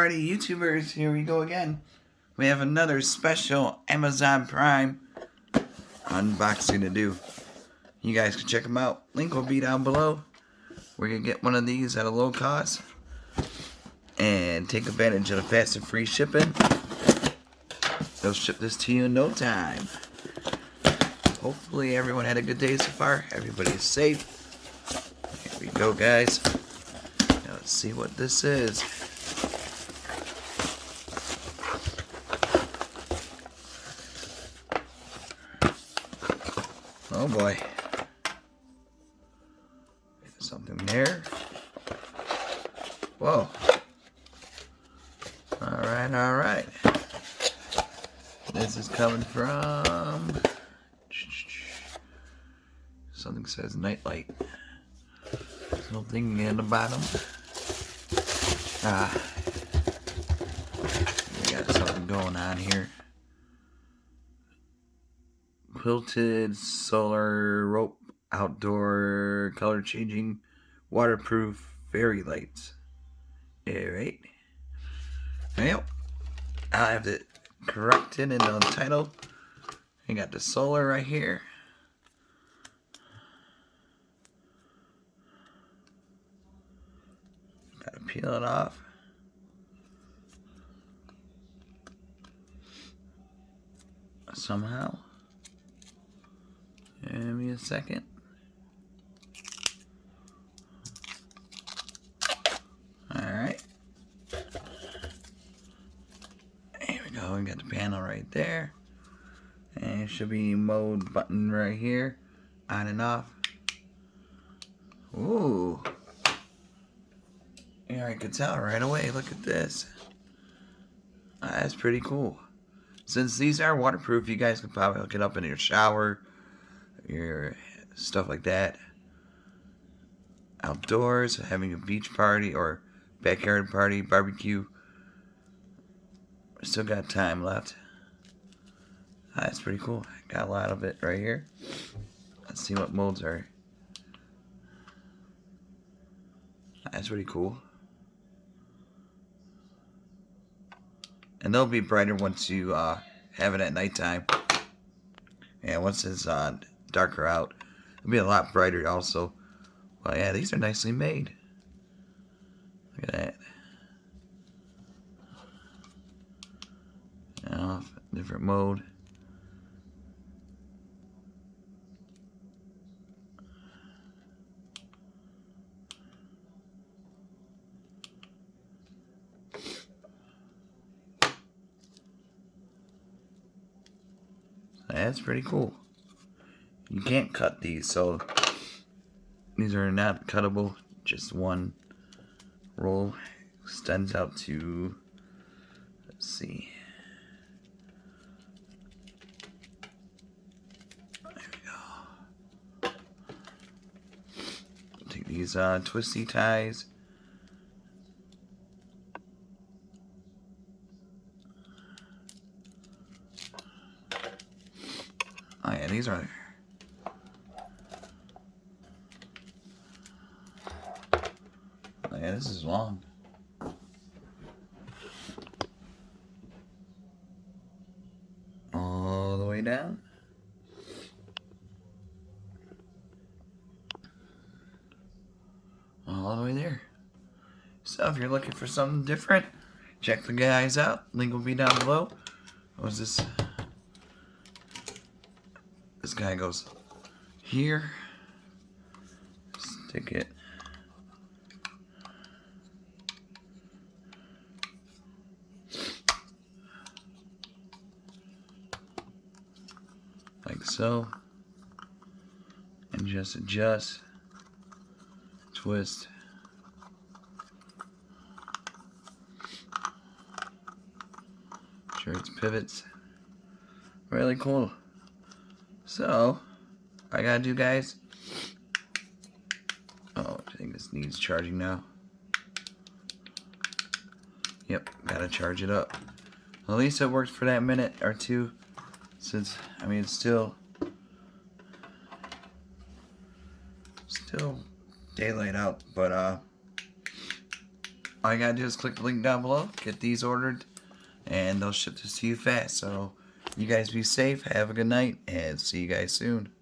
Alrighty, YouTubers, here we go again. We have another special Amazon Prime unboxing to do. You guys can check them out. Link will be down below. We're going to get one of these at a low cost and take advantage of the fast and free shipping. They'll ship this to you in no time. Hopefully everyone had a good day so far. Everybody's safe. Here we go, guys. Now let's see what this is. Oh boy. There's something there. Whoa. Alright. This is coming from... Something says nightlight. Something in the bottom. We got something going on here. Quilted solar rope outdoor color changing waterproof fairy lights. Alright. Well, I have it corrected in the title. I got the solar right here. Gotta peel it off. Somehow. Give me a second. Alright. There we go. We got the panel right there. And it should be mode button right here. On and off. Ooh. Yeah, I could tell right away. Look at this. That's pretty cool. Since these are waterproof, you guys can probably hook it up in your shower, your stuff like that. Outdoors, having a beach party or backyard party, barbecue. Still got time left. That's pretty cool. Got a lot of it right here. Let's see what modes are. That's pretty cool. And they'll be brighter once you have it at nighttime. And once it's darker out, it'll be a lot brighter also. Well, yeah, these are nicely made. Look at that. Now, different mode. That's pretty cool. You can't cut these, so these are not cuttable. Just one roll extends out to, let's see. There we go. Take these twisty ties. Oh yeah, these are... Oh yeah, this is long. All the way down. All the way there. So if you're looking for something different, check the guys out. Link will be down below. What was this? This guy goes here. Stick it. Like so. And just adjust. Twist. Sure it's pivots. Really cool. So, I gotta do, guys. Oh, I think this needs charging now. Yep, gotta charge it up. At least it worked for that minute or two. Since, I mean, it's still daylight out, but all you gotta do is click the link down below, get these ordered, and they'll ship this to you fast. So you guys be safe, have a good night, and see you guys soon.